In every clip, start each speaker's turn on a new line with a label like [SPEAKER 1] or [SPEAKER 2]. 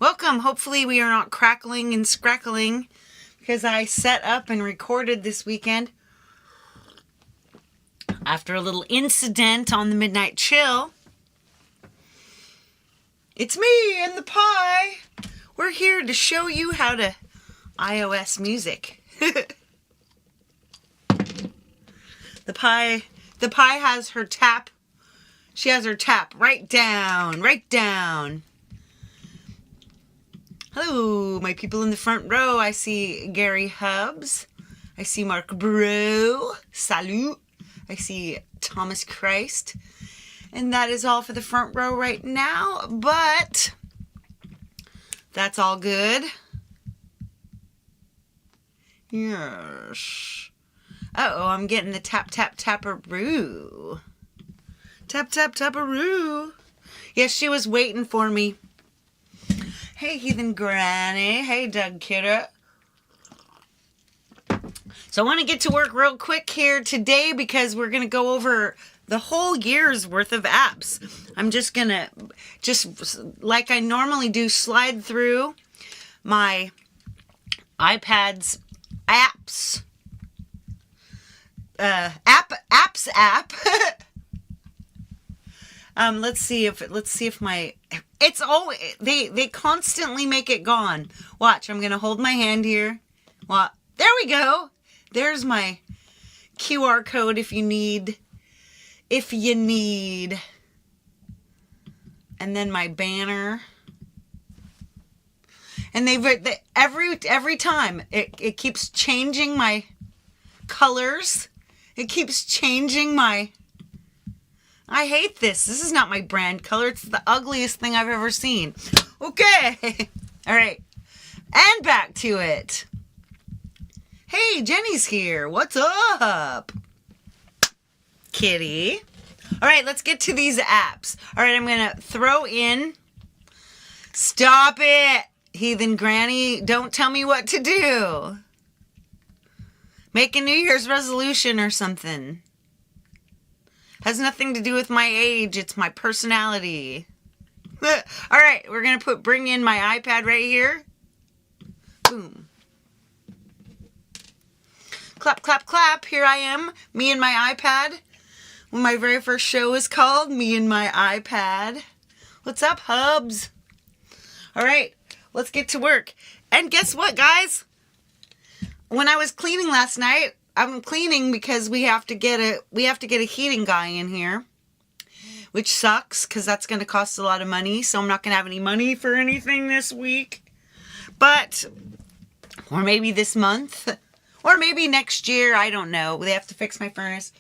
[SPEAKER 1] Welcome. Hopefully we are not crackling and scrackling because I set up and recorded this weekend after a little incident on the Midnight Chill. It's me and the pie. We're here to show you how to iOS music. The pie has her tap. She has her tap right down. Hello, my people in the front row. I see Gary Hubbs. I see Mark Bro. Salut. I see Thomas Christ. And that is all for the front row right now, but that's all good. Yes. Uh-oh, I'm getting the tap-tap-tapperoo. Tap-tap-tapperoo. Yes, she was waiting for me. Hey, Heathen Granny. Hey, Doug Kidder. So I want to get to work real quick here today because we're going to go over the whole year's worth of apps. I'm just going to, like I normally do, slide through my iPad's apps. App. Let's see if my, it's always, they constantly make it gone. Watch, I'm going to hold my hand here. Well, there we go. There's my QR code if you need. And then my banner. And every time it keeps changing my colors. It keeps changing my, I hate this. This is not my brand color. It's the ugliest thing I've ever seen. Okay. All right. And back to it. Hey, Jenny's here. What's up? Kitty. All right, let's get to these apps. All right, I'm going to throw in. Stop it, Heathen Granny. Don't tell me what to do. Make a New Year's resolution or something. Has nothing to do with my age. It's my personality. All right, we're going to bring in my iPad right here. Boom. Clap, clap, clap. Here I am, me and my iPad. My very first show is called Me and My iPad. What's up, Hubs? All right, let's get to work. And guess what, guys? When I was cleaning last night, I'm cleaning because we have to get a heating guy in here, which sucks because that's going to cost a lot of money. So I'm not going to have any money for anything this week, or maybe this month, or maybe next year. I don't know. They have to fix my furnace.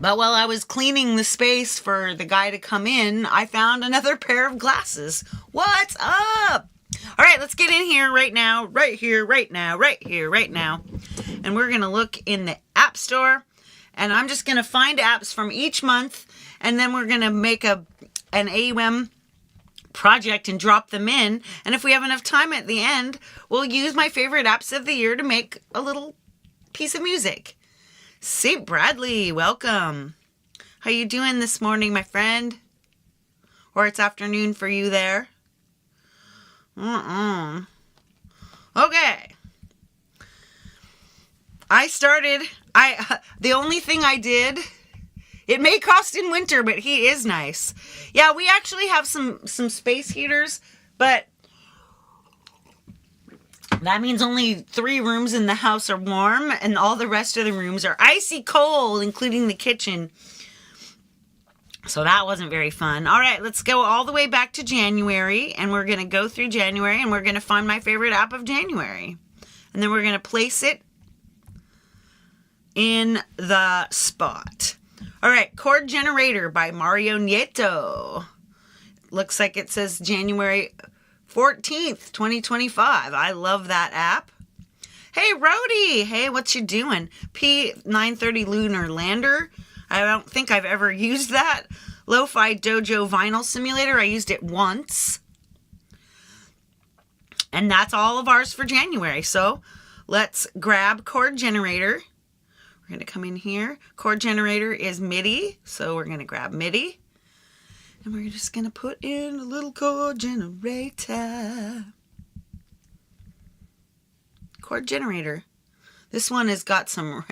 [SPEAKER 1] But while I was cleaning the space for the guy to come in, I found another pair of glasses. What's up? All right, let's get in here right now. Right here, right now. And we're going to look in the App Store. And I'm just going to find apps from each month. And then we're going to make an AUM project and drop them in. And if we have enough time at the end, we'll use my favorite apps of the year to make a little piece of music. St. Bradley, welcome. How you doing this morning, my friend? Or it's afternoon for you there. Okay. The only thing I did, it may cost in winter, but heat is nice. Yeah, we actually have some space heaters, but that means only 3 rooms in the house are warm, and all the rest of the rooms are icy cold, including the kitchen. So that wasn't very fun. All right, let's go all the way back to January, and we're going to go through January, and we're going to find my favorite app of January. And then we're going to place it in the spot. All right, Chord Generator by Mario Nieto. Looks like it says January 14th, 2025. I love that app. Hey, Rhodey. Hey, what you doing? P930 Lunar Lander. I don't think I've ever used that. Lo-Fi Dojo Vinyl Simulator. I used it once. And that's all of ours for January. So let's grab Chord Generator. We're going to come in here. Chord Generator is MIDI. So we're going to grab MIDI. And we're just going to put in a little chord generator. Chord generator. This one has got some...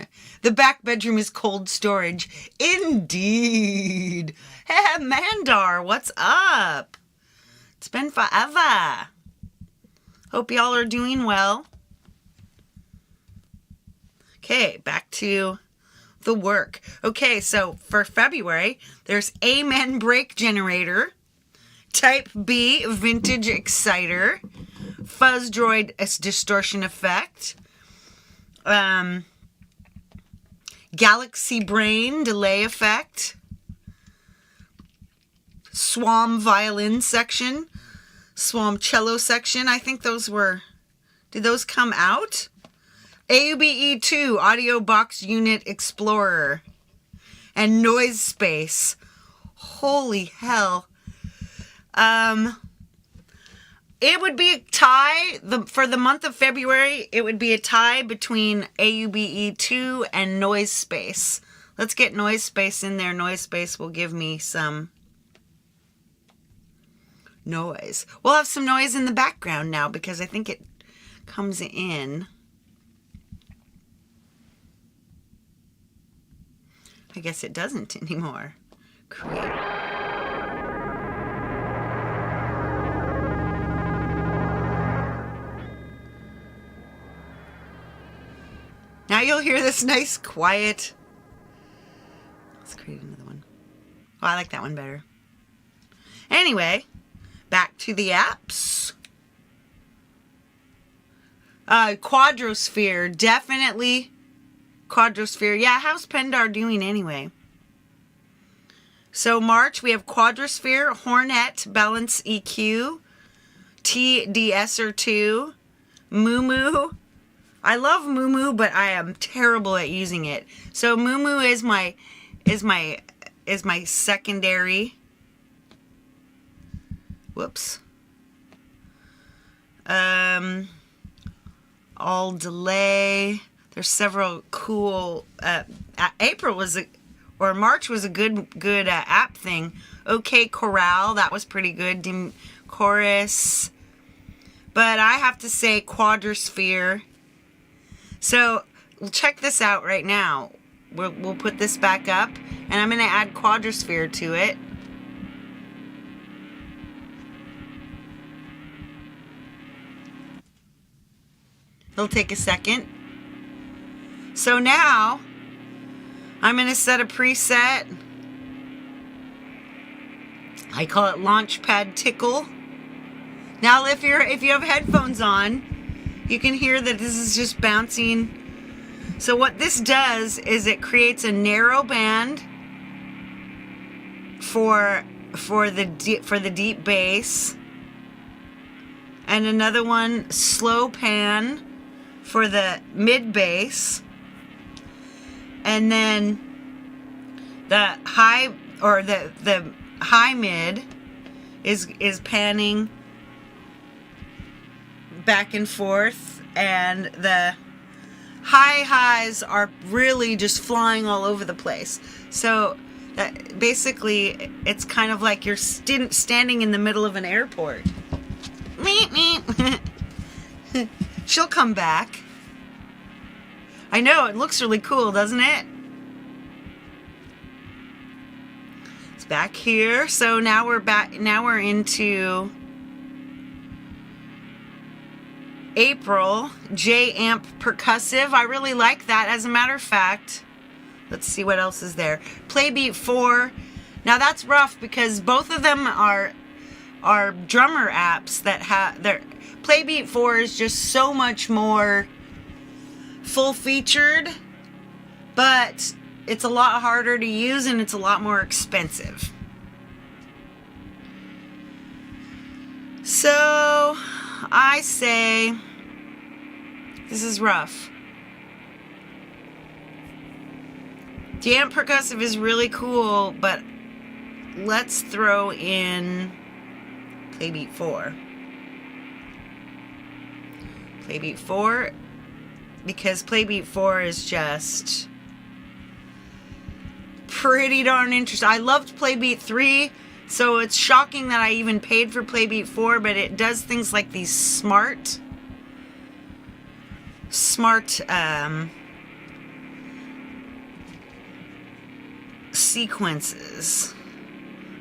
[SPEAKER 1] The back bedroom is cold storage. Indeed. Hey, Mandar, what's up? It's been forever. Hope y'all are doing well. Okay, back to the work. Okay, so for February, there's Amen Brake Generator, Type B Vintage Exciter, Fuzz Droid Distortion Effect, Galaxy Brain Delay Effect, Swam Violin Section, Swam Cello Section. I think those were... Did those come out? AUBE2 Audio Box Unit Explorer. And Noise Space. Holy hell. It would be a tie. For the month of February, it would be a tie between AUBE2 and Noise Space. Let's get Noise Space in there. Noise Space will give me some noise. We'll have some noise in the background now because I think it comes in. I guess it doesn't anymore. Create. Now you'll hear this nice, quiet... Let's create another one. Oh, I like that one better. Anyway, back to the apps. Quadrosphere, definitely Quadrosphere. Yeah, how's Pendar doing anyway? So March, we have Quadrosphere, Hornet, Balance EQ, TDSer2, Moo. I love Moo, but I am terrible at using it. So Moo is my secondary. Whoops. All delay. There's several cool. March was a good app thing. OK Chorale, that was pretty good. Chorus. But I have to say Quadrosphere. So check this out right now. We'll put this back up, and I'm going to add Quadrosphere to it. It'll take a second. So now I'm going to set a preset. I call it Launchpad Tickle. Now if you have headphones on, you can hear that this is just bouncing. So what this does is it creates a narrow band for the deep bass, and another one slow pan for the mid bass, and then the high or the high mid is panning back and forth, and the highs are really just flying all over the place. So that basically it's kind of like you're standing in the middle of an airport. She'll come back. I know, it looks really cool, doesn't it? It's back here. So now we're back. Now we're into April. J-Amp Percussive. I really like that. As a matter of fact, let's see what else is there. Playbeat 4. Now that's rough because both of them are drummer apps that have their Playbeat 4 is just so much more full featured, but it's a lot harder to use and it's a lot more expensive. So I say this is rough. J-Amp Percussive is really cool, but let's throw in Playbeat 4. Playbeat 4, because Playbeat 4 is just pretty darn interesting. I loved Playbeat 3. So it's shocking that I even paid for Playbeat 4, but it does things like these smart sequences.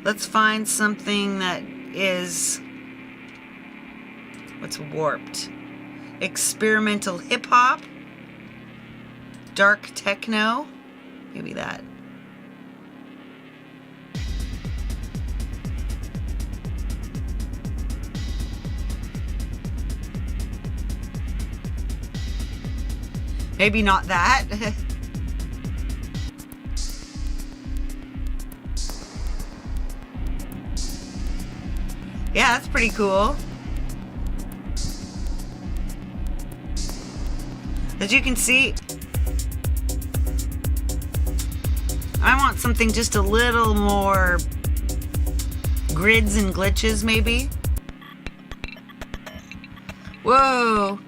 [SPEAKER 1] Let's find something that is, what's warped? Experimental hip hop, dark techno, maybe that. Maybe not that. Yeah, that's pretty cool. As you can see, I want something just a little more grids and glitches, maybe. Whoa.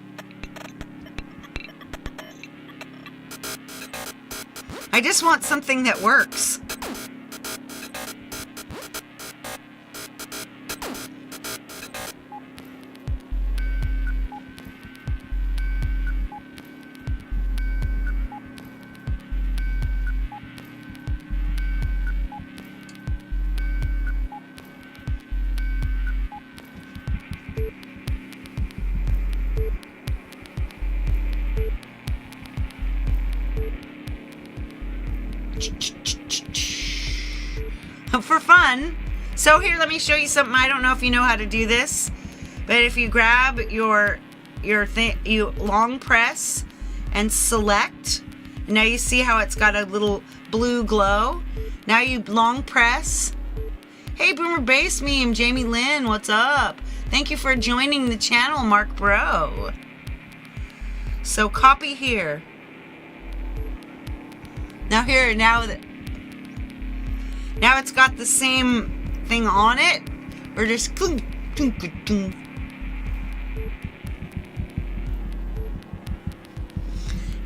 [SPEAKER 1] I just want something that works. For fun. So here, let me show you something. I don't know if you know how to do this, but if you grab your thing, you long press and select. And now you see how it's got a little blue glow. Now you long press. Hey, Boomer Bass Meme, Jamie Lynn, what's up? Thank you for joining the channel, Mark Bro. So copy here. Now here, now it's got the same thing on it. We're just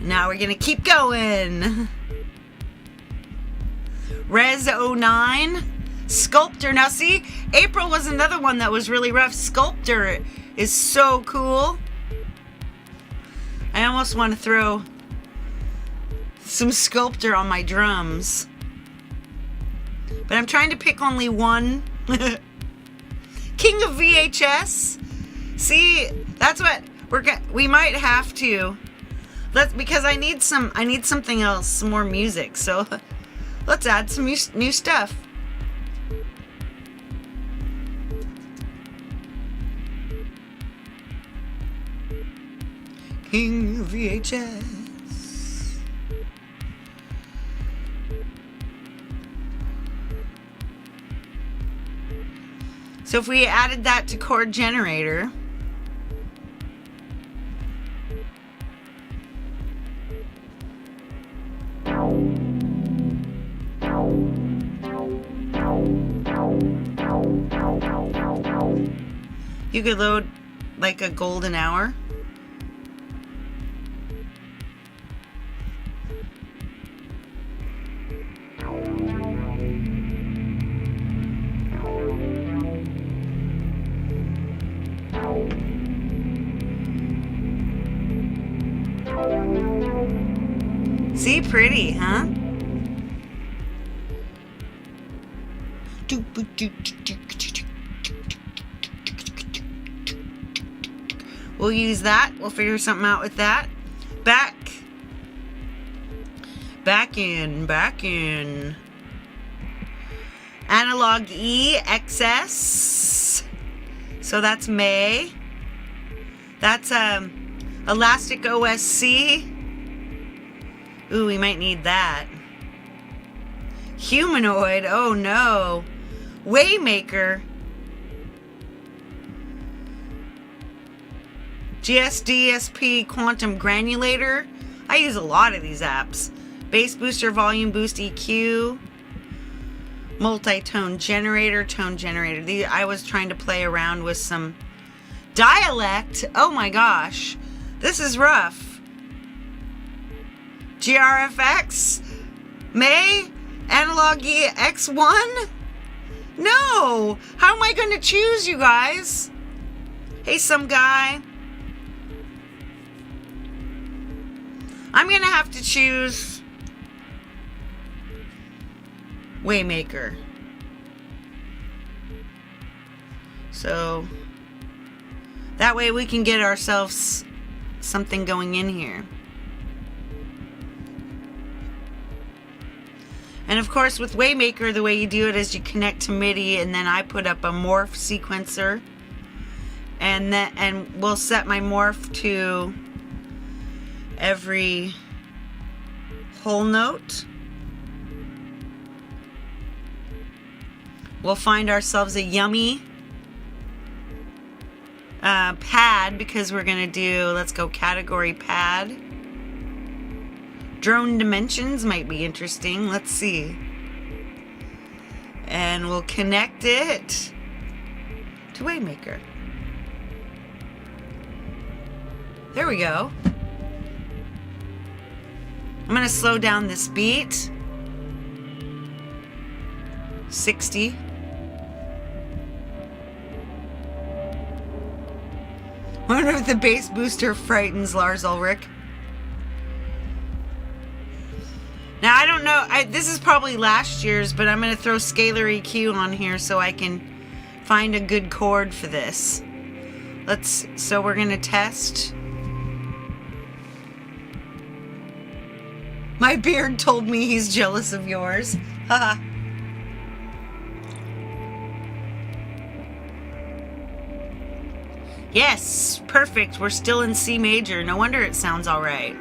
[SPEAKER 1] now we're gonna keep going. Res 09, Sculptor. Now see, April was another one that was really rough. Sculptor is so cool. I almost want to throw some Sculptor on my drums. But I'm trying to pick only one. King of VHS. See, that's what we might have to. Because I need something else, some more music. So let's add some new stuff. King of VHS. So if we added that to chord generator, you could load like a golden hour. See, pretty, huh? We'll use that. We'll figure something out with that. Back in. Analog E, XS. So that's May. That's Elastic OSC. Ooh, we might need that. Humanoid, oh no. Waymaker. GSDSP Quantum Granulator. I use a lot of these apps. Bass Booster, Volume Boost, EQ. Multi-tone generator, tone generator. I was trying to play around with some dialect. Oh my gosh. This is rough. GRFX, May, Analog E X1, No! How am I going to choose, you guys? Hey, some guy. I'm going to have to choose Waymaker. So that way we can get ourselves something going in here. And of course with Waymaker, the way you do it is you connect to MIDI, and then I put up a morph sequencer, and we'll set my morph to every whole note. We'll find ourselves a yummy pad, because we're gonna do, let's go category pad. Drone dimensions might be interesting. Let's see. And we'll connect it to Waymaker. There we go. I'm gonna slow down this beat. 60. I wonder if the bass booster frightens Lars Ulrich. Now, I don't know. This is probably last year's, but I'm going to throw scalar EQ on here so I can find a good chord for this. So we're going to test. My beard told me he's jealous of yours. Haha. Yes, perfect. We're still in C major. No wonder it sounds all right.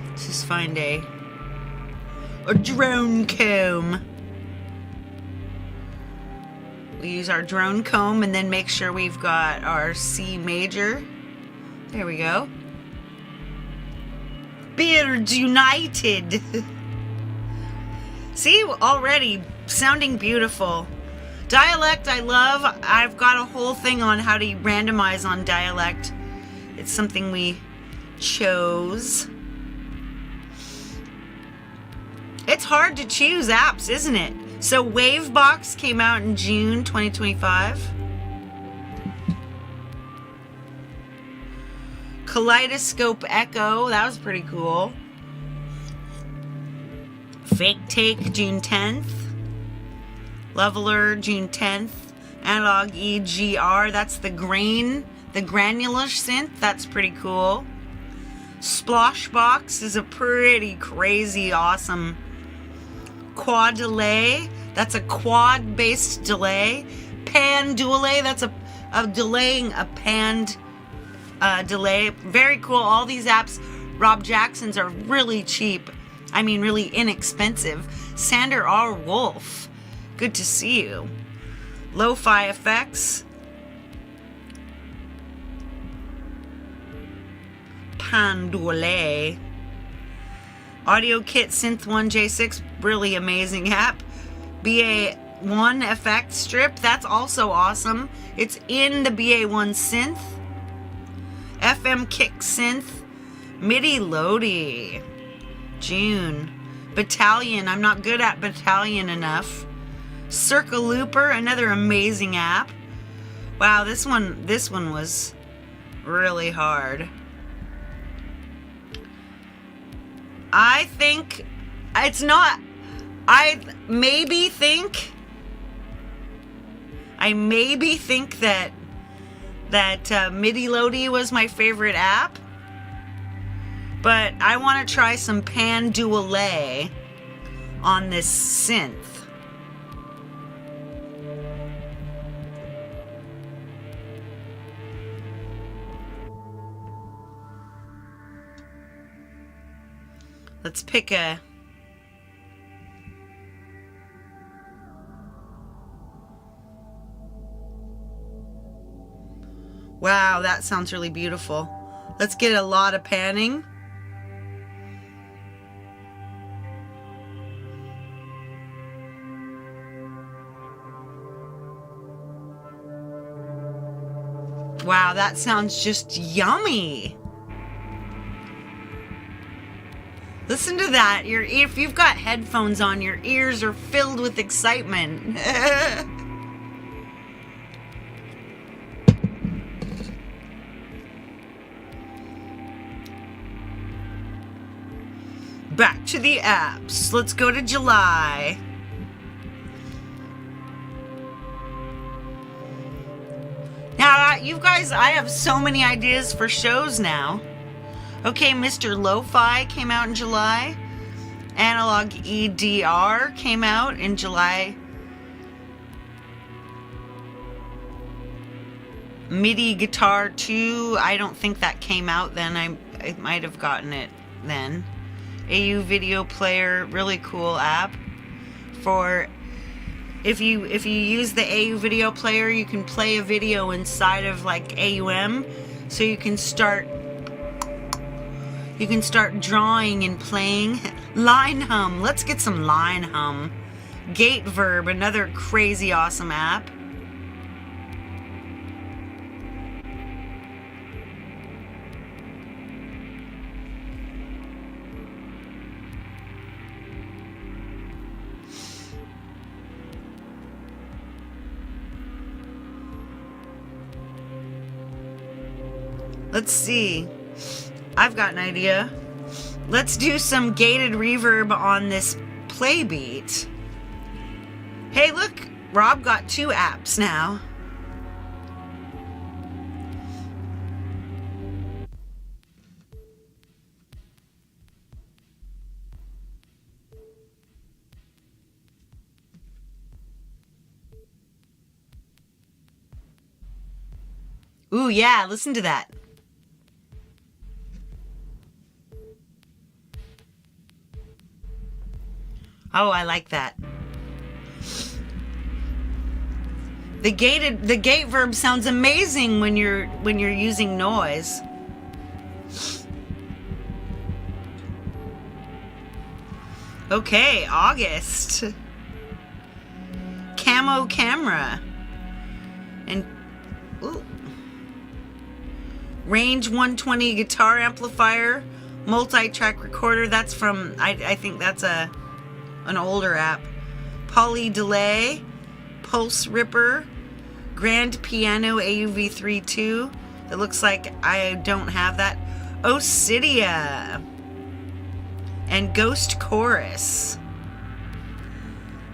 [SPEAKER 1] Let's just find a drone comb. We use our drone comb and then make sure we've got our C major. There we go. Beards united. See, already sounding beautiful. Dialect I love. I've got a whole thing on how to randomize on dialect. It's something we chose. It's hard to choose apps, isn't it? So Wavebox came out in June 2025. Kaleidoscope Echo, that was pretty cool. Fake Take, June 10th. Leveler, June 10th. Analog EGR, that's the granular synth. That's pretty cool. Splashbox is a pretty crazy, awesome quad delay. That's a quad-based delay. Pan delay, that's a delaying a panned delay. Very cool. All these apps, Rob Jackson's, are really cheap. I mean, really inexpensive. Sander R. Wolf, good to see you. Lo-fi effects. Pandole. Audio Kit Synth 1J6, really amazing app. BA1 effect strip, that's also awesome. It's in the BA1 synth. FM Kick Synth. MIDI Lodi. June. Battalion, I'm not good at Battalion enough. Circle Looper, another amazing app. Wow, this one was really hard. I think it's not. I maybe think that MIDI Lodi was my favorite app, but I want to try some Pandulay on this synth. Let's pick a... Wow, that sounds really beautiful. Let's get a lot of panning. Wow, that sounds just yummy. Listen to that. If you've got headphones on, your ears are filled with excitement. Back to the apps. Let's go to July. Now, you guys, I have so many ideas for shows now. Okay, Mr. Lo-Fi came out in July. Analog EDR came out in July. MIDI Guitar 2, I don't think that came out then. I might have gotten it then. AU Video Player, really cool app. For if you use the AU Video Player, you can play a video inside of like AUM, so you can start drawing and playing. Line Hum, let's get some Line Hum. Gate Verb, another crazy awesome app. Let's see. I've got an idea. Let's do some gated reverb on this play beat. Hey, look, Rob got 2 apps now. Ooh, yeah, listen to that. Oh, I like that. The gate verb sounds amazing when you're using noise. Okay, August. Camo camera. And ooh. Range 120 guitar amplifier, multi-track recorder. That's from I think that's an older app. Poly Delay, Pulse Ripper, Grand Piano AUV3 2. It looks like I don't have that. Osidia and Ghost Chorus.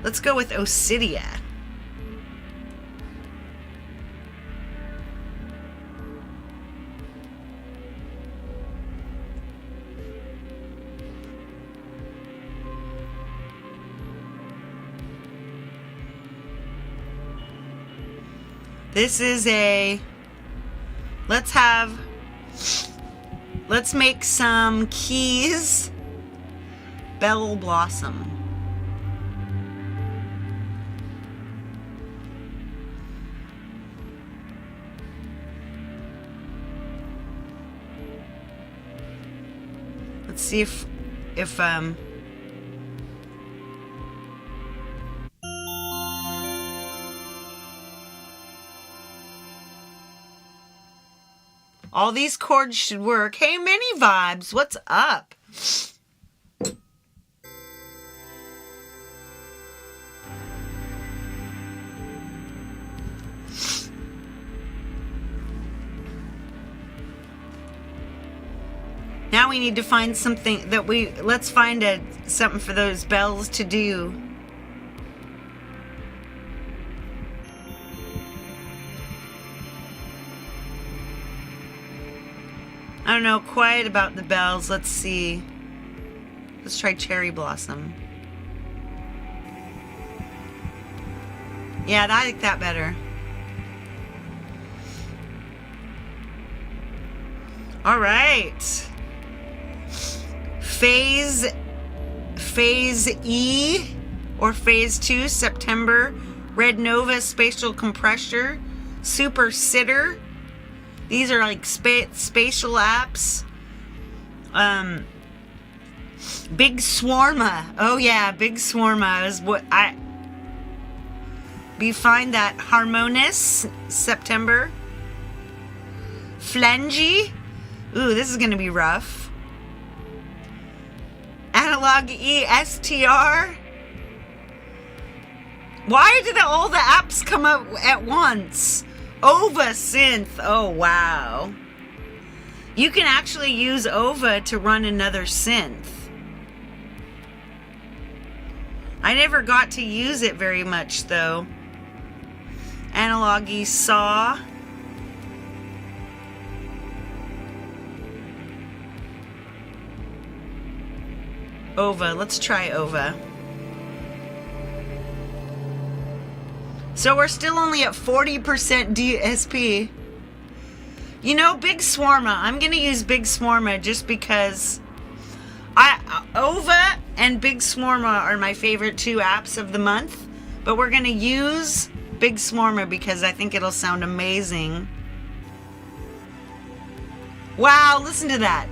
[SPEAKER 1] Let's go with Osidia. This is let's make some keys. Bell Blossom. Let's see if all these chords should work. Hey, Mini Vibes, what's up? Now we need to find something that let's find something for those bells to do. I don't know quite about the bells. Let's see. Let's try Cherry Blossom. Yeah, I like that better. All right. Phase E or Phase 2, September. Red Nova Spatial Compressor. Super Sitter. These are like spatial apps. Big Swarma. Oh yeah, Big Swarma is what find that Harmonious, September. Flangy. Ooh, this is gonna be rough. Analog ESTR. Why did all the apps come up at once? OVA Synth. Oh, wow. You can actually use OVA to run another synth. I never got to use it very much, though. Analog Saw. OVA. Let's try OVA. So we're still only at 40% DSP. You know, Big Swarma. I'm going to use Big Swarma just because OVA and Big Swarma are my favorite two apps of the month. But we're going to use Big Swarma because I think it'll sound amazing. Wow, listen to that.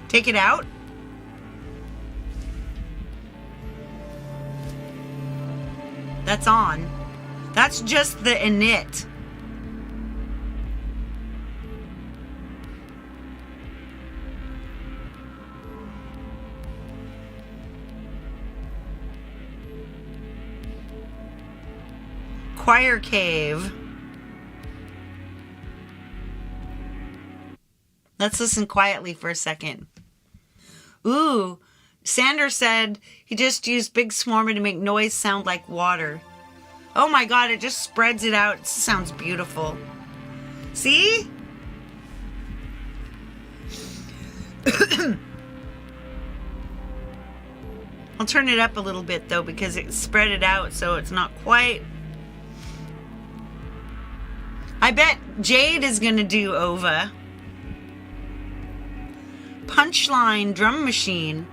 [SPEAKER 1] Take it out. That's on. That's just the init. Choir Cave. Let's listen quietly for a second. Ooh. Sander said he just used Big Swarma to make noise sound like water. Oh my god, it just spreads it out. It sounds beautiful. See? I'll turn it up a little bit though because it spread it out so it's not quite. I bet Jade is going to do OVA. Punchline Drum Machine.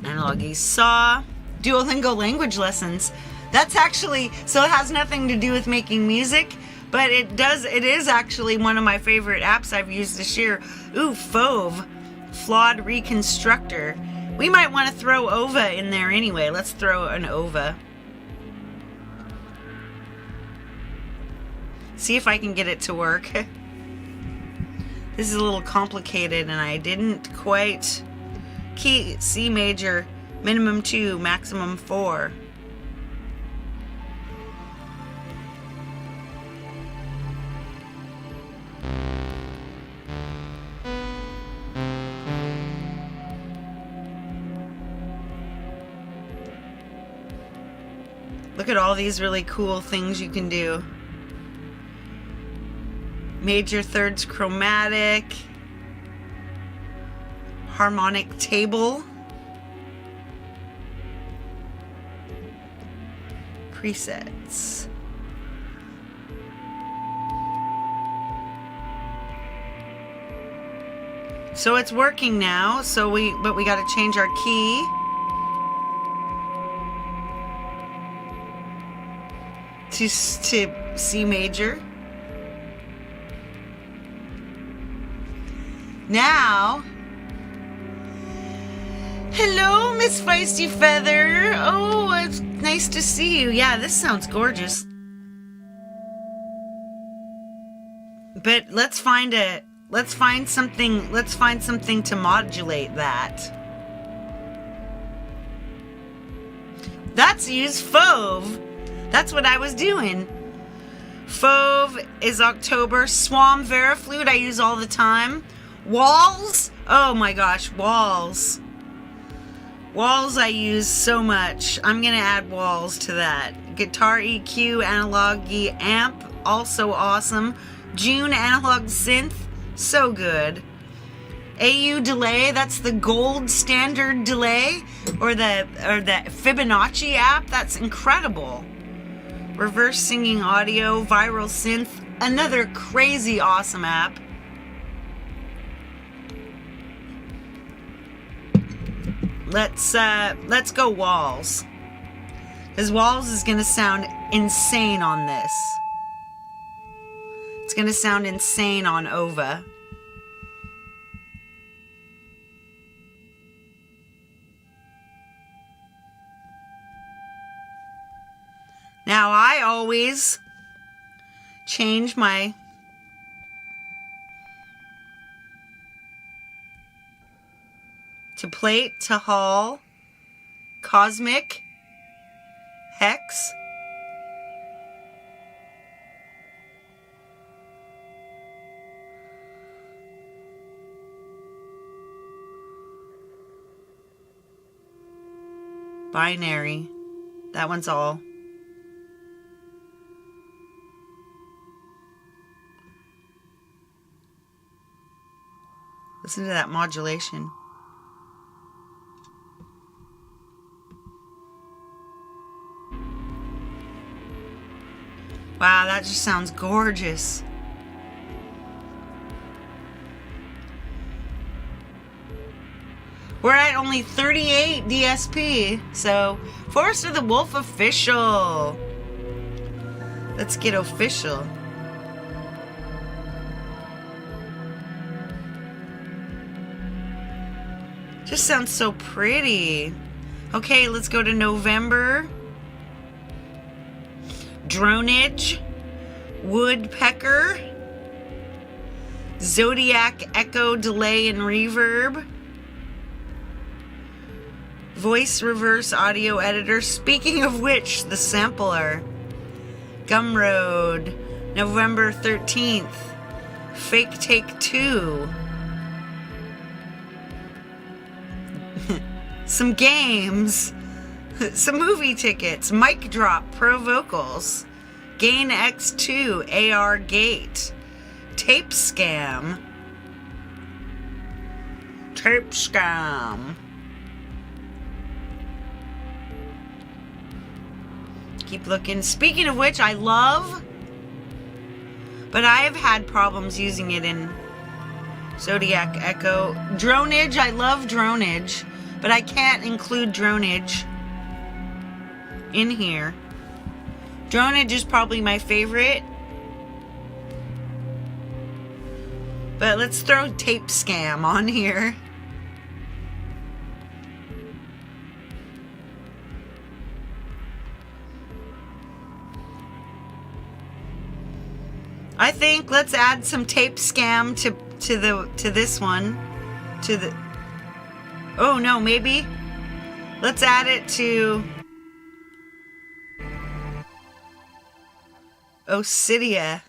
[SPEAKER 1] Analog Saw. Duolingo language lessons. That's actually, so it has nothing to do with making music, but it is actually one of my favorite apps I've used this year. Ooh, Fove. Flawed Reconstructor. We might want to throw OVA in there anyway. Let's throw an OVA. See if I can get it to work. This is a little complicated and I didn't quite key C major, minimum 2, maximum 4. Look at all these really cool things you can do. Major thirds chromatic. Harmonic table. Presets. So it's working now, but we got to change our key. To C major. Now, hello, Miss Feisty Feather. Oh, it's nice to see you. Yeah, this sounds gorgeous. But let's find something to modulate that. That's use Fove. That's what I was doing. Fove is October. Swam Veriflute I use all the time. Walls? Oh my gosh, walls. Walls I use so much. I'm going to add walls to that. Guitar EQ, Analog E Amp, also awesome. June Analog Synth, so good. AU Delay, that's the gold standard delay, or the Fibonacci app, that's incredible. Reverse Singing Audio, Viral Synth, another crazy awesome app. Let's go Walls. Because Walls is going to sound insane on this. It's going to sound insane on OVA. Now I always change my to plate to hall, cosmic, hex, binary. That one's all. Listen to that modulation. Wow, that just sounds gorgeous. We're at only 38 DSP, so Forest of the Wolf official. Let's get official. Just sounds so pretty. Okay, let's go to November. Dronage, woodpecker, zodiac echo delay and reverb, voice reverse audio editor. Speaking of which, the sampler, Gumroad, November 13th, Fake Take 2, some games, some movie tickets, Mic Drop, Pro Vocals, Gain X2, AR Gate, Tape Scam, Tape Scam. Keep looking. Speaking of which, I love, but I have had problems using it in Zodiac Echo. Dronage, I love Dronage, but I can't include Dronage in here. Dronage is probably my favorite, but let's throw Tape Scam on here. I think let's add some Tape Scam to this one. Oh no, maybe let's add it to Osidia.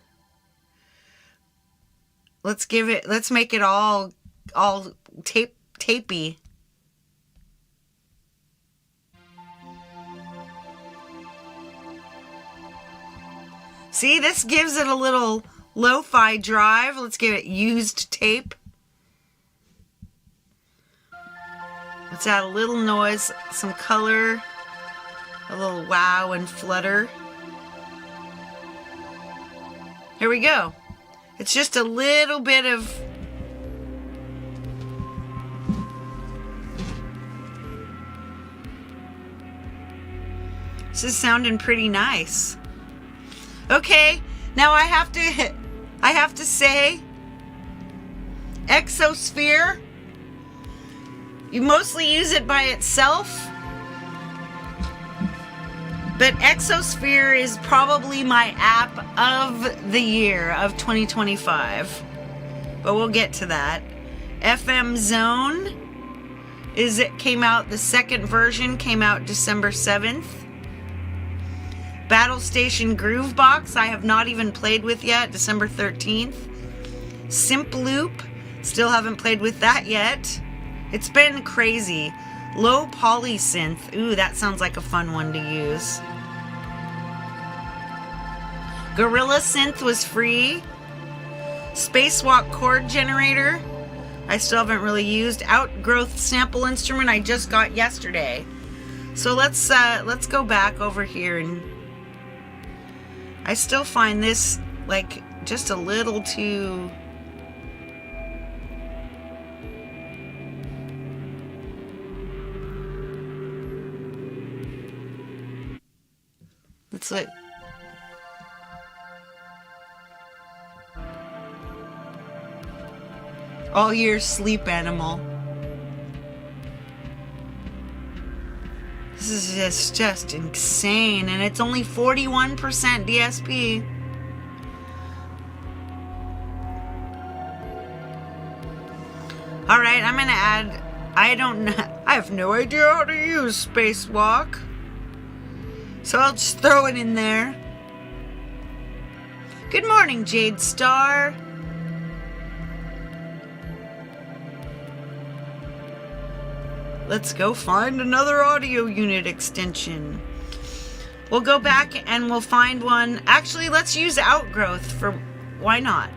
[SPEAKER 1] Let's make it all tapey. See, this gives it a little lo-fi drive. Let's give it used tape. Let's add a little noise, some color, a little wow and flutter. Here we go. It's just a little bit of this is sounding pretty nice. Okay, now I have to say Exosphere. You mostly use it by itself, but Exosphere is probably my app of the year of 2025. But we'll get to that. FM Zone came out, the second version came out December 7th. Battle Station Groovebox, I have not even played with yet, December 13th. Simp Loop, still haven't played with that yet. It's been crazy. Low Poly Synth, ooh, that sounds like a fun one to use. Gorilla Synth was free. Spacewalk Chord Generator, I still haven't really used. Outgrowth Sample Instrument, I just got yesterday. So let's go back over here, and I still find this like just a little too. Let's look. All Year Sleep Animal. This is just insane, and it's only 41% DSP. All right, I'm gonna add I don't know. I have no idea how to use Spacewalk. So I'll just throw it in there. Good morning, Jade Star. Let's go find another audio unit extension. We'll go back and we'll find one. Actually, let's use Outgrowth for... Why not?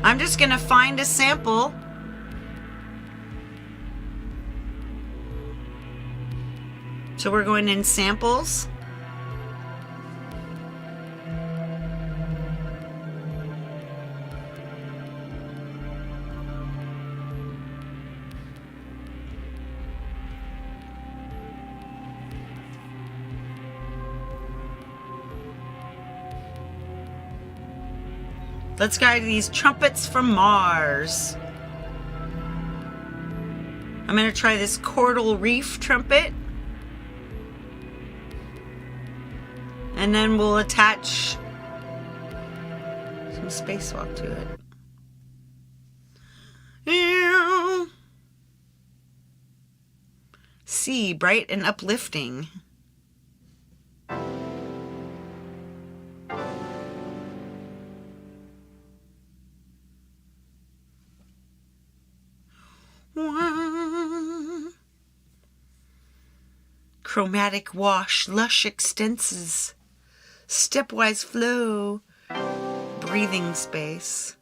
[SPEAKER 1] I'm just going to find a sample. So we're going in samples. Let's go to these trumpets from Mars. I'm going to try this Coral Reef trumpet. And then we'll attach some Spacewalk to it. See, bright and uplifting. Chromatic wash, lush extenses, stepwise flow, breathing space.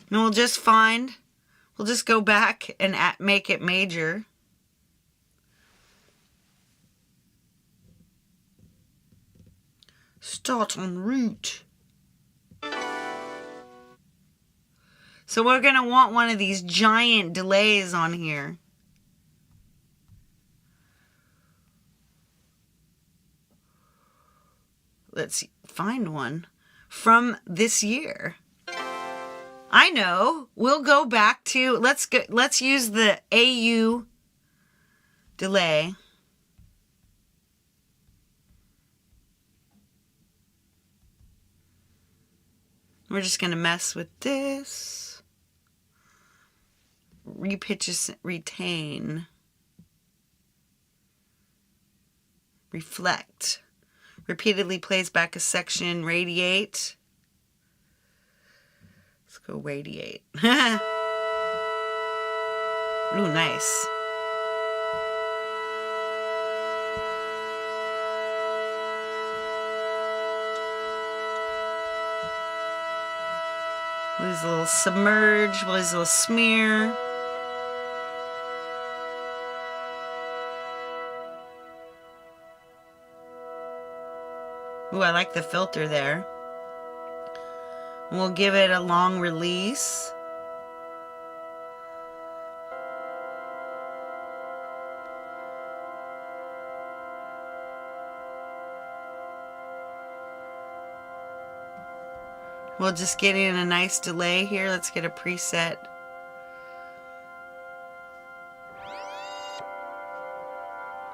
[SPEAKER 1] And we'll just go back and make it major. Start en route. So we're going to want one of these giant delays on here. Let's find one from this year. I know. We'll go back to, let's use the AU delay. We're just going to mess with this. Repitch, retain. Reflect. Repeatedly plays back a section. Radiate. Let's go radiate. Ooh, nice. There's a little submerge. There's a little smear. Ooh, I like the filter there. We'll give it a long release. We'll just get in a nice delay here. Let's get a preset.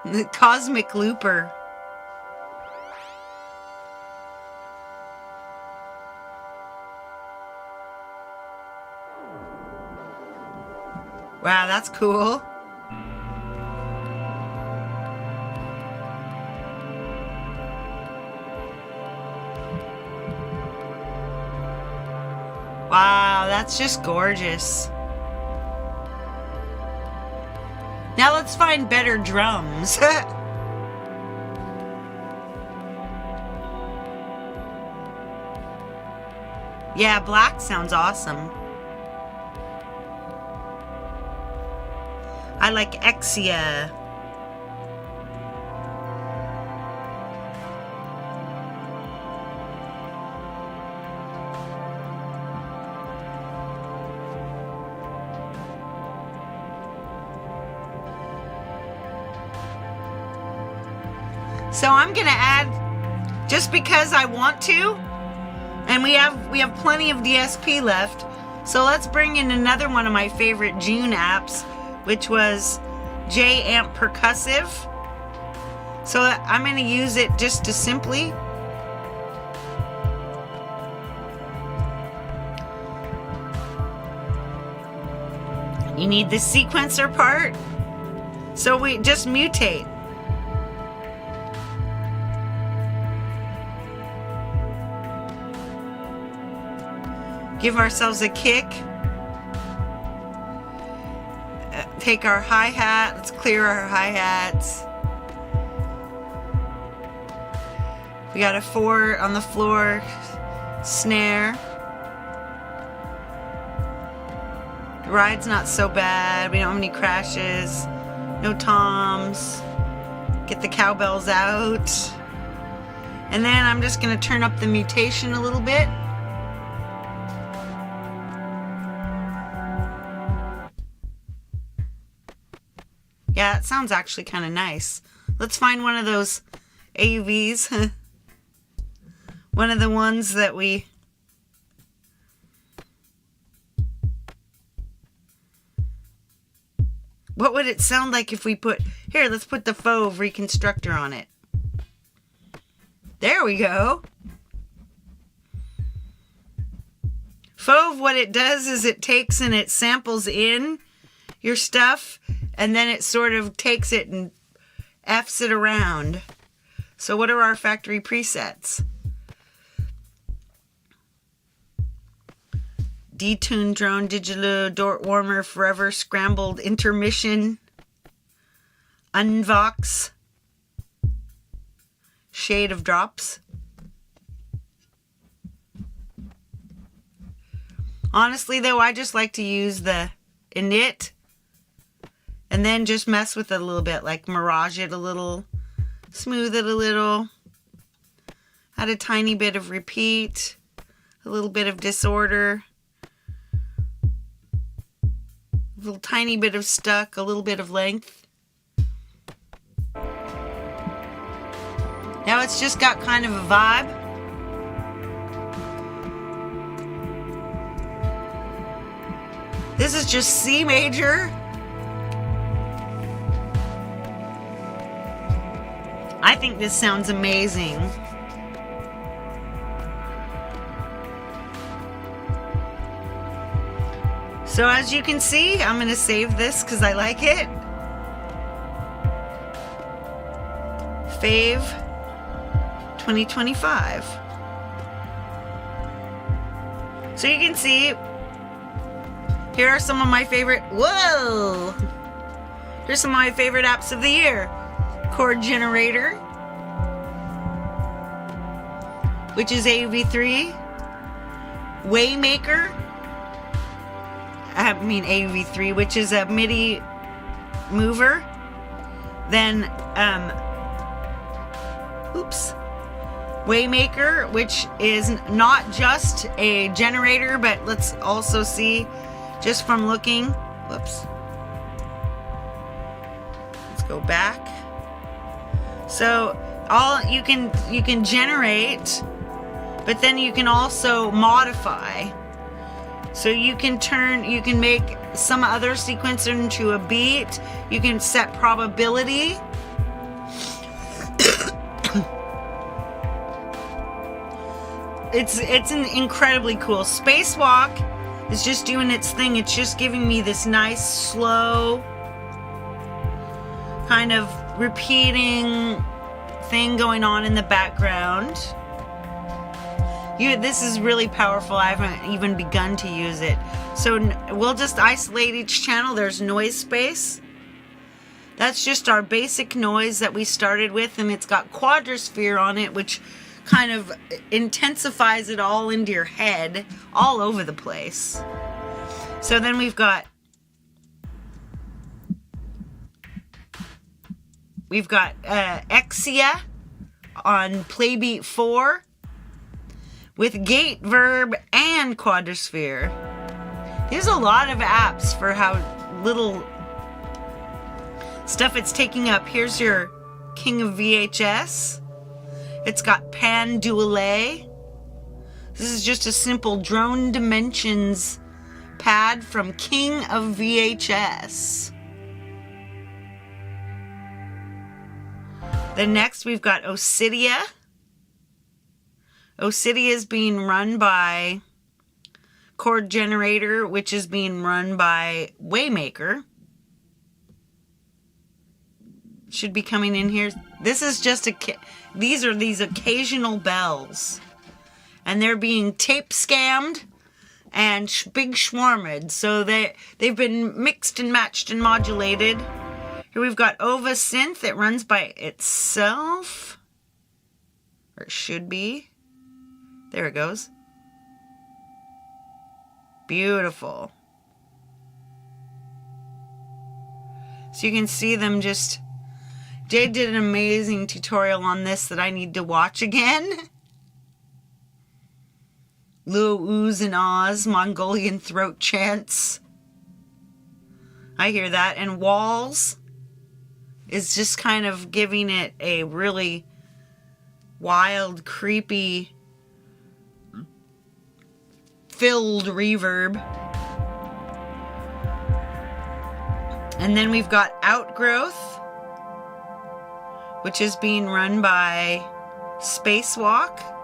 [SPEAKER 1] The Cosmic Looper. Wow, that's cool. Wow, that's just gorgeous. Now let's find better drums. Yeah, black sounds awesome. I like Exia. So I'm gonna add, just because I want to, and we have plenty of DSP left. So let's bring in another one of my favorite June apps, which was JAmp Percussive. So I'm going to use it just to simply You need the sequencer part. So we just mutate. Give ourselves a kick. Take our hi-hat. Let's clear our hi-hats. We got a 4 on the floor snare. The ride's not so bad. We don't have any crashes. No toms. Get the cowbells out. And then I'm just going to turn up the mutation a little bit. Yeah, it sounds actually kind of nice. Let's find one of those AUVs. One of the ones that we... What would it sound like if we put... Here, let's put the fauve reconstructor on it. There we go. Fauve, what it does is it takes and it samples in your stuff, and then it sort of takes it and F's it around. So what are our factory presets? Detuned drone, digital, Dort warmer, forever, scrambled, intermission, unvox, shade of drops. Honestly though, I just like to use the init and then just mess with it a little bit, like mirage it a little, smooth it a little, add a tiny bit of repeat, a little bit of disorder, a little tiny bit of stuck, a little bit of length. Now it's just got kind of a vibe. This is just C major. I think this sounds amazing. So as you can see, I'm going to save this because I like it. Fave 2025. So you can see, here are some of my favorite, whoa! Here's some of my favorite apps of the year. Chord Generator, which is AUV3. Waymaker, AUV3, which is a MIDI mover. Then, Waymaker, which is not just a generator, but let's also see, just from looking, let's go back. So you can generate, but then you can also modify. So you can make some other sequencer into a beat. You can set probability. It's incredibly cool. Spacewalk is just doing its thing. It's just giving me this nice, slow, kind of repeating thing going on in the background. This is really powerful. I haven't even begun to use it. So we'll just isolate each channel. There's noise space. That's just our basic noise that we started with, and it's got quadrosphere on it, which kind of intensifies it all into your head, all over the place. So then we've got Exia on Playbeat 4 with gate, verb, and quadrosphere. There's a lot of apps for how little stuff it's taking up. Here's your King of VHS. It's got Pan Duale. This is just a simple drone dimensions pad from King of VHS. Then next we've got Osidia. Osidia is being run by chord generator, which is being run by Waymaker. Should be coming in here. This is just these are these occasional bells. And they're being tape scammed and big schwarmed. So they've been mixed and matched and modulated. Here we've got Ova Synth. It runs by itself. Or it should be. There it goes. Beautiful. So you can see them just... Jade did an amazing tutorial on this that I need to watch again. Little oohs and ahs, Mongolian throat chants. I hear that. And Walls is just kind of giving it a really wild, creepy, filled reverb. And then we've got Outgrowth, which is being run by Spacewalk.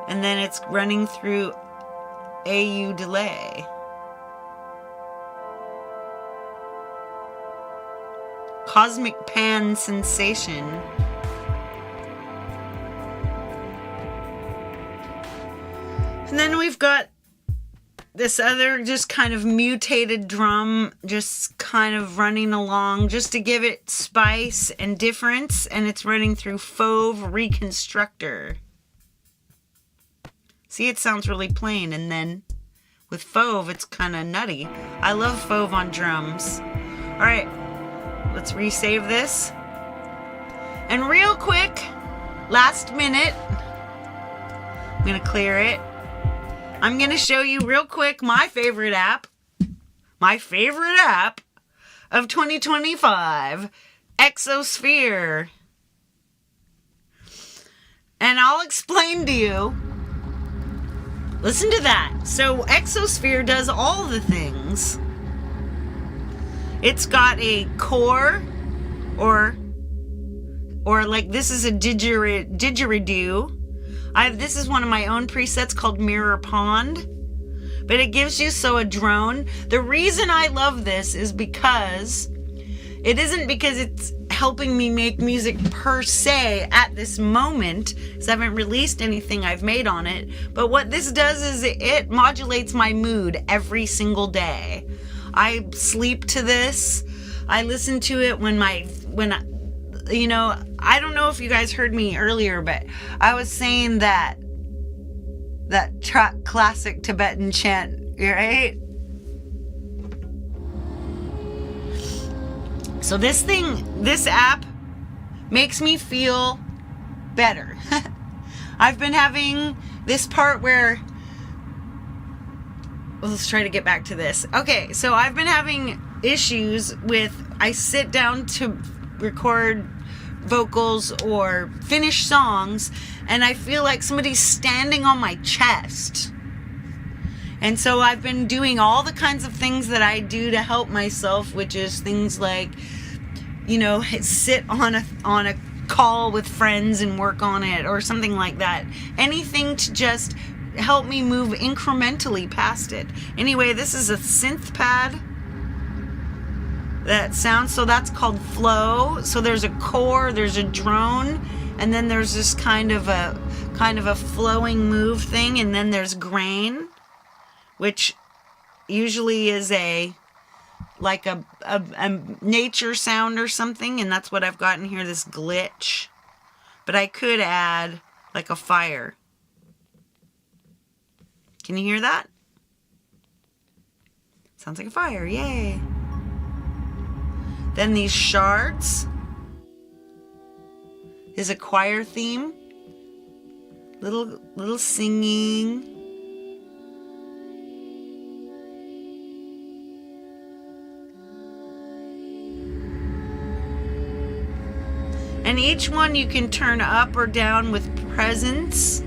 [SPEAKER 1] And then it's running through AU delay. Cosmic Pan Sensation. And then we've got this other just kind of mutated drum just kind of running along just to give it spice and difference. And it's running through Fauve Reconstructor. See, it sounds really plain. And then with Fauve, it's kind of nutty. I love Fauve on drums. All right, let's resave this. And real quick, last minute, I'm going to clear it. I'm going to show you real quick my favorite app of 2025, Exosphere. And I'll explain to you. Listen to that. So Exosphere does all the things. It's got a core or like this is a didgeridoo. This is one of my own presets called Mirror Pond, but it gives you a drone. The reason I love this is because it isn't because it's helping me make music per se at this moment, because I haven't released anything I've made on it, but what this does is it modulates my mood every single day. I sleep to this. I listen to it when I don't know if you guys heard me earlier, but I was saying that classic Tibetan chant, right? So this app makes me feel better. I've been having this part where, well, let's try to get back to this. Okay, so I've been having issues with, I sit down to record vocals or finish songs and I feel like somebody's standing on my chest. And so I've been doing all the kinds of things that I do to help myself, which is things like, sit on a call with friends and work on it or something like that. Anything to just help me move incrementally past it. Anyway, this is a synth pad that sounds, so that's called Flow. So there's a core, there's a drone, and then there's this kind of a flowing move thing, and then there's grain, which usually is like a nature sound or something, and that's what I've got in here, this glitch. But I could add like a fire. Can you hear that? Sounds like a fire, yay. Then these shards is a choir theme. Little singing. And each one you can turn up or down with presence.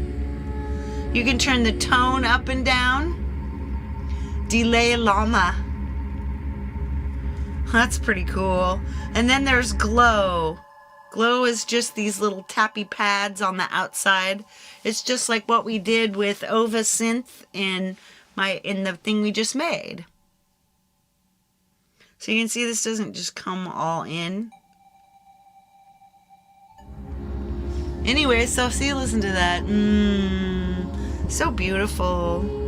[SPEAKER 1] You can turn the tone up and down. Delay Lama. That's pretty cool. And then there's Glow. Glow is just these little tappy pads on the outside. It's just like what we did with Ova Synth in the thing we just made. So you can see this doesn't just come all in. Anyway, so see, listen to that. So beautiful.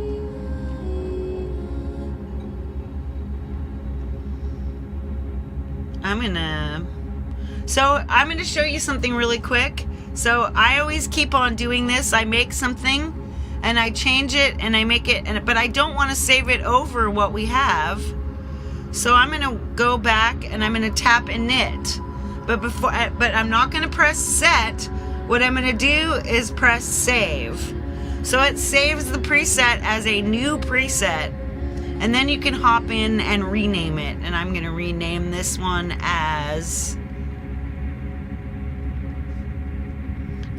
[SPEAKER 1] I'm gonna show you something really quick. So I always keep on doing this. I make something and I change it and I make it, but I don't want to save it over what we have. So I'm gonna go back and I'm gonna tap init. But I'm not gonna press set. What I'm gonna do is press save. So it saves the preset as a new preset. And then you can hop in and rename it. And I'm gonna rename this one as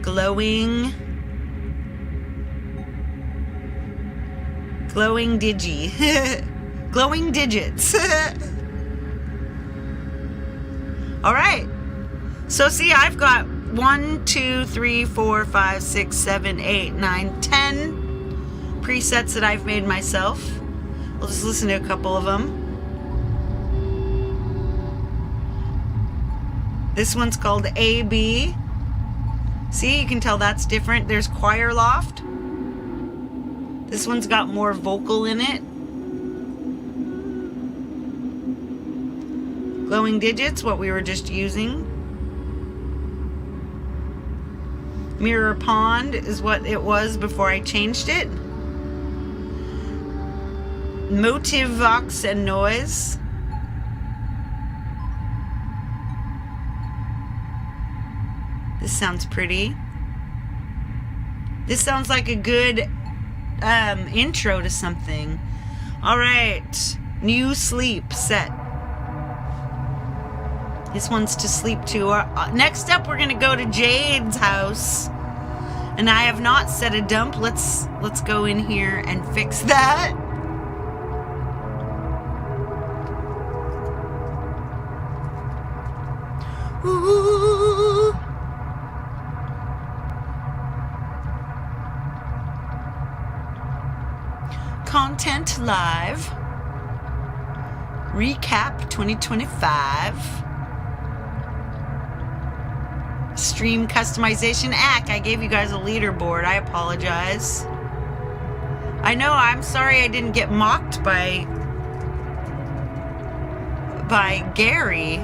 [SPEAKER 1] Glowing Digi. Glowing Digits. Alright. So see, I've got 1, 2, 3, 4, 5, 6, 7, 8, 9, 10 presets that I've made myself. We'll just listen to a couple of them. This one's called AB. See, you can tell that's different. There's Choir Loft. This one's got more vocal in it. Glowing Digits, what we were just using. Mirror Pond is what it was before I changed it. Motive Vox and Noise. This sounds pretty. This sounds like a good intro to something. Alright, New Sleep set. This one's to sleep to. Next up, we're gonna go to Jade's house, and I have not set a dump. Let's go in here and fix that. Ooh. Content Live. RecAPP 2025. Stream customization act. I gave you guys a leaderboard. I apologize. I know, I'm sorry I didn't get mocked by Gary.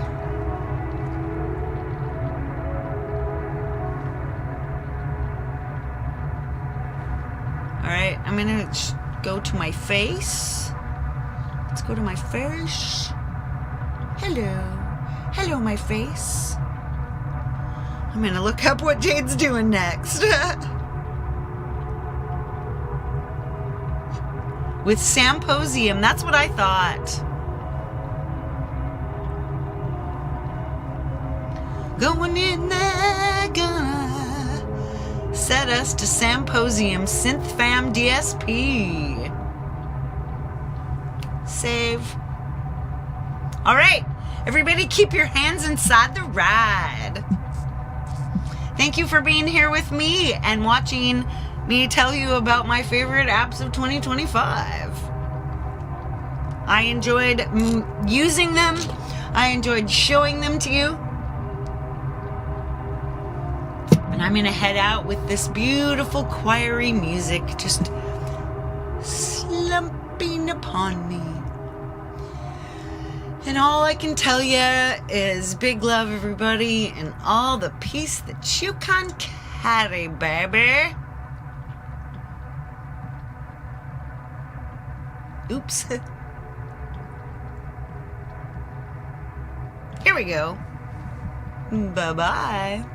[SPEAKER 1] Alright, I'm gonna go to my face. Let's go to my face. Hello. Hello, my face. I'm gonna look up what Jade's doing next. With Symposium, that's what I thought. Going in there, gonna set us to Symposium SynthFam DSP. Save. Alright, everybody keep your hands inside the ride. Thank you for being here with me and watching me tell you about my favorite apps of 2025. I enjoyed using them. I enjoyed showing them to you. And I'm going to head out with this beautiful choiry music just slumping upon me. And all I can tell you is big love, everybody, and all the peace that you can carry, baby. Oops. Here we go. Bye-bye.